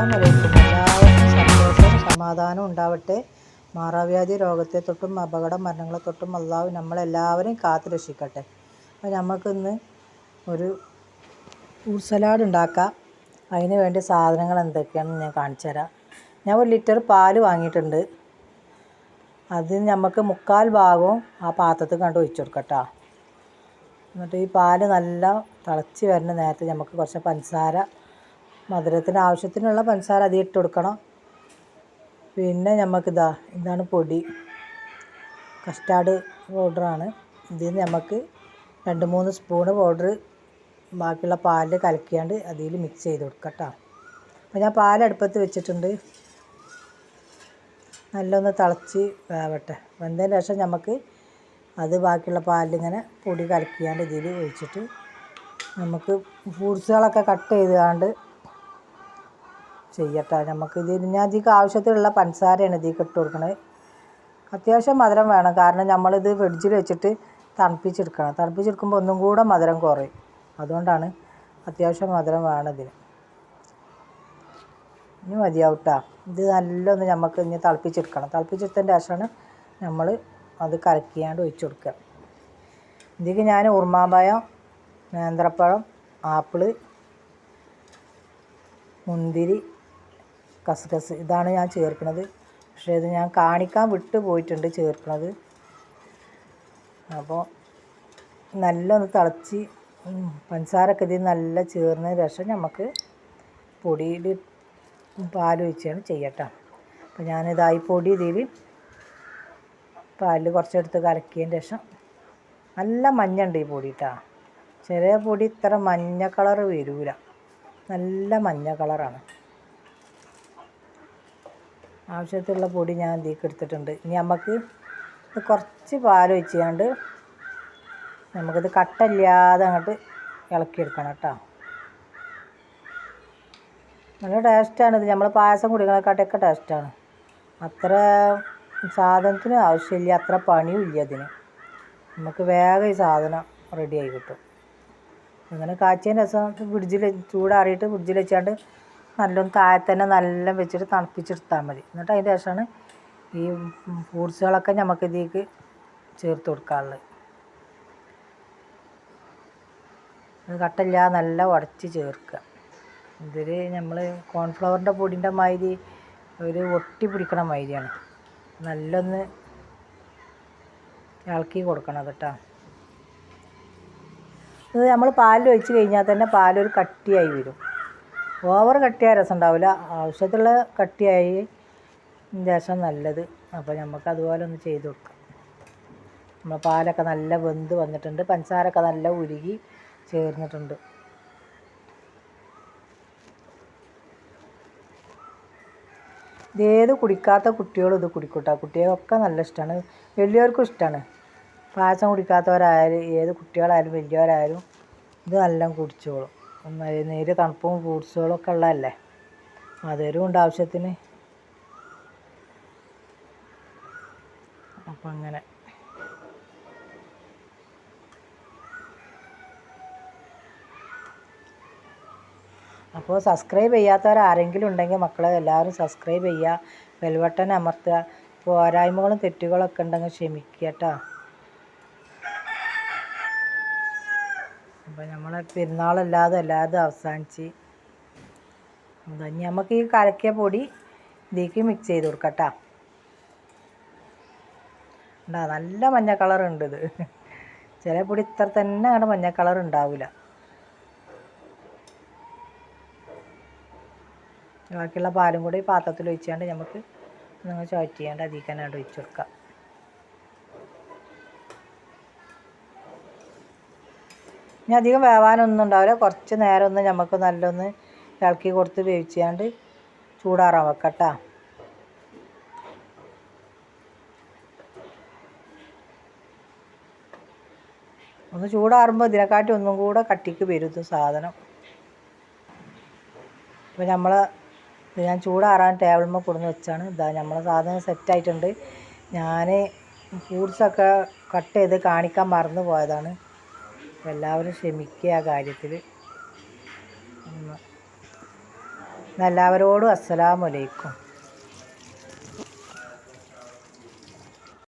അസ്സലാമലൈക്കും. എല്ലാവർക്കും സന്തോഷവും സമാധാനവും ഉണ്ടാവട്ടെ. മാറാവ്യാധി രോഗത്തെ തൊട്ടും അപകട മരണങ്ങളെ തൊട്ടും അള്ളാഹു നമ്മളെല്ലാവരെയും കാത്തു രക്ഷിക്കട്ടെ. അപ്പോൾ നമുക്കിന്ന് ഒരു ഫ്രൂട്ട് സലാഡ് ഉണ്ടാക്കാം. അതിന് വേണ്ടി സാധനങ്ങൾ എന്തൊക്കെയാണെന്ന് ഞാൻ കാണിച്ചു തരാം. ഞാൻ 1 ലിറ്റർ പാൽ വാങ്ങിയിട്ടുണ്ട്. അത് നമുക്ക് 1/4 ഭാഗവും ആ പാത്രത്തിൽ കണ്ട് ഒഴിച്ചു കൊടുക്കട്ടോ. എന്നിട്ട് ഈ പാല് നല്ല തിളച്ച് വരുന്ന നേരത്ത് നമുക്ക് കുറച്ച് പഞ്ചസാര, മധുരത്തിന് ആവശ്യത്തിനുള്ള പഞ്ചസാര അധികം ഇട്ട് കൊടുക്കണം. പിന്നെ ഇതാണ് പൊടി, കസ്റ്റാർഡ് പൗഡറാണ്. ഇതിൽ നമുക്ക് 2-3 സ്പൂണ് പൗഡർ ബാക്കിയുള്ള പാലിൽ കലക്കിയാണ്ട് അതിൽ മിക്സ് ചെയ്ത് കൊടുക്കാം കേട്ടോ. അപ്പോൾ ഞാൻ പാലടുപ്പത്ത് വെച്ചിട്ടുണ്ട്. നല്ലൊന്ന് തിളച്ച് വേവട്ടെ. വെന്തതിന് ശേഷം നമുക്ക് അത് ബാക്കിയുള്ള പാലിലിങ്ങനെ പൊടി കലക്കിയാണ്ട് ഇതിൽ ഒഴിച്ചിട്ട് നമുക്ക് ഫ്രൂട്ട്സുകളൊക്കെ കട്ട് ചെയ്തുകൊണ്ട് ചെയ്യട്ടെ. നമുക്ക് ഞാൻ ഇതിലേക്ക് ആവശ്യത്തിലുള്ള പഞ്ചസാരയാണ് ഇതിലേക്ക് ഇട്ട് കൊടുക്കുന്നത്. അത്യാവശ്യം മധുരം വേണം, കാരണം നമ്മളിത് ഫ്രിഡ്ജിൽ വെച്ചിട്ട് തണുപ്പിച്ചെടുക്കണം. തണുപ്പിച്ചെടുക്കുമ്പോൾ ഒന്നും കൂടെ മധുരം കുറയും. അതുകൊണ്ടാണ് അത്യാവശ്യം മധുരം വേണം ഇതിന്. ഇനി മതിയാവും കേട്ടോ. ഇത് നല്ലൊന്ന് നമുക്ക് ഇനി തിളപ്പിച്ചെടുക്കണം. തിളപ്പിച്ചെടുത്തതിൻ്റെ ശേഷമാണ് നമ്മൾ അത് കലക്കിയാണ്ട് ഒഴിച്ച് കൊടുക്കുക. ഇതിലേക്ക് ഞാൻ ഉറുമാമ്പഴം, നേന്ത്രപ്പഴം, ആപ്പിള്, മുന്തിരി, കസ്കസ് ഇതാണ് ഞാൻ ചേർക്കുന്നത്. പക്ഷേ ഇത് ഞാൻ കാണിക്കാൻ വിട്ടു പോയിട്ടുണ്ട് ചേർക്കുന്നത്. അപ്പോൾ നല്ലൊന്ന് തിളച്ച് പഞ്ചസാരൊക്കെ ഇതിൽ നല്ല ചേർന്നതിന് ശേഷം നമുക്ക് പൊടിയിൽ പാലൊഴിച്ചാണ് ചെയ്യട്ടോ. അപ്പോൾ ഞാനിതായി പൊടി ഇതിൽ പാലിൽ കുറച്ചെടുത്ത് കലക്കിയതിന് ശേഷം നല്ല മഞ്ഞുണ്ട് ഈ പൊടി കേട്ടോ. ചെറിയ പൊടി ഇത്ര മഞ്ഞ കളർ വരില്ല, നല്ല മഞ്ഞ കളറാണ്. ആവശ്യത്തിലുള്ള പൊടി ഞാൻ ഇതിലേക്ക് എടുത്തിട്ടുണ്ട്. ഇനി നമുക്ക് ഇത് കുറച്ച് പാലൊഴിച്ചാണ്ട് നമുക്കിത് കട്ടയില്ലാതെ അങ്ങോട്ട് ഇളക്കിയെടുക്കണം കേട്ടോ. നല്ല ടേസ്റ്റാണിത്. നമ്മൾ പായസം കുടിക്കണേക്കാട്ടൊക്കെ ടേസ്റ്റാണ്. അത്ര സാധനത്തിന് ആവശ്യമില്ല, അത്ര പണിയും ഇല്ല ഇതിന്. നമുക്ക് വേഗം ഈ സാധനം റെഡിയായി കിട്ടും. അങ്ങനെ കാച്ചിയതിന് രസം ഫ്രിഡ്ജിൽ ചൂടാറിയിട്ട് ഫ്രിഡ്ജിൽ വെച്ചാണ്ട് നല്ലോണം താഴെ തന്നെ നല്ല വെച്ചിട്ട് തണുപ്പിച്ചെടുത്താൽ മതി. എന്നിട്ട് അതിൻ്റെ ശേഷമാണ് ഈ ഫ്രൂട്ട്സുകളൊക്കെ നമുക്ക് ഇതിലേക്ക് ചേർത്ത് കൊടുക്കാനുള്ളത്. അത് കട്ടയില്ലാതെ നല്ല ഉടച്ച് ചേർക്കുക. ഇതിൽ നമ്മൾ കോൺഫ്ലവറിൻ്റെ പൊടിൻ്റെ മാതിരി ഒരു ഒട്ടി പിടിക്കണ മാതിരിയാണ്. നല്ലൊന്ന് ഇളക്കി കൊടുക്കണം കേട്ടോ. ഇത് നമ്മൾ പാലിൽ ഒഴിച്ച് കഴിഞ്ഞാൽ തന്നെ പാലൊരു കട്ടിയായി വരും. ഓവർ കട്ടിയായ രസം ഉണ്ടാവില്ല. ആവശ്യത്തിലുള്ള കട്ടിയായി രസം നല്ലത്. അപ്പോൾ നമുക്ക് അതുപോലെ ഒന്ന് ചെയ്ത് കൊടുക്കാം. നമ്മൾ പാലൊക്കെ നല്ല വെന്ത് വന്നിട്ടുണ്ട്. പഞ്ചസാരൊക്കെ നല്ല ഉരുകി ചേർന്നിട്ടുണ്ട്. ഇതേത് കുടിക്കാത്ത കുട്ടികളും ഇത് കുടിക്കൂട്ടോ. കുട്ടികൾക്കൊക്കെ നല്ല ഇഷ്ടമാണ്, വലിയവർക്കും ഇഷ്ടമാണ്. പായസം കുടിക്കാത്തവരായാലും ഏത് കുട്ടികളായാലും വലിയവരായാലും ഇത് നല്ല കുടിച്ചോളും. നേരിയ തണുപ്പും ഫ്രൂട്ട്സുകളും ഒക്കെ ഉള്ളതല്ലേ, മധുരവും ഉണ്ട് ആവശ്യത്തിന്. അപ്പം അങ്ങനെ അപ്പോൾ സബ്സ്ക്രൈബ് ചെയ്യാത്തവരാരെങ്കിലും ഉണ്ടെങ്കിൽ മക്കളെ എല്ലാവരും സബ്സ്ക്രൈബ് ചെയ്യുക, ബെൽ ബട്ടൺ അമർത്തുക. പോരായ്മകളും തെറ്റുകളൊക്കെ ഉണ്ടെങ്കിൽ ക്ഷമിക്കുക കേട്ടോ. അപ്പോൾ നമ്മളെ പെരുന്നാളല്ലാതെ എല്ലാതും അവസാനിച്ച് ഇനി നമുക്ക് ഈ കലക്കിയ പൊടി ഇതിലേക്ക് മിക്സ് ചെയ്ത് കൊടുക്കാം കേട്ടോ. നല്ല മഞ്ഞ കളറുണ്ട് ഇത്. ചില പൊടി ഇത്ര തന്നെ അങ്ങനെ മഞ്ഞ കളർ ഉണ്ടാവില്ല. ബാക്കിയുള്ള പാലും കൂടി പാത്രത്തിൽ ഒഴിച്ചാണ്ട് നമുക്ക് നിങ്ങൾ ചോറ്റ് ചെയ്യാണ്ട് അതിൽ തന്നെ ഒഴിച്ച് കൊടുക്കാം. ഇനി അധികം വേവാനൊന്നും ഉണ്ടാവില്ല. കുറച്ച് നേരം ഒന്ന് നമുക്ക് നല്ലൊന്ന് ഇളക്കി കൊടുത്ത് വേവിച്ചാണ്ട് ചൂടാറാൻ വെക്കട്ടോ. ഒന്ന് ചൂടാറുമ്പോൾ ഇതിനെക്കാട്ടി ഒന്നും കൂടെ കട്ടിക്ക് വരും ഇത് സാധനം. അപ്പോൾ ഞാൻ ചൂടാറാൻ ടേബിളിന്മേൽ കൊടുന്ന് വെച്ചാണ്. നമ്മളെ സാധനം സെറ്റായിട്ടുണ്ട്. ഞാൻ ഫ്രൂട്ട്സൊക്കെ കട്ട് ചെയ്ത് കാണിക്കാൻ മറന്നു പോയതാണ്. എല്ലാവരും ക്ഷമിക്കുക ആ കാര്യത്തിൽ. എല്ലാവരോടും അസ്സലാമു അലൈക്കും.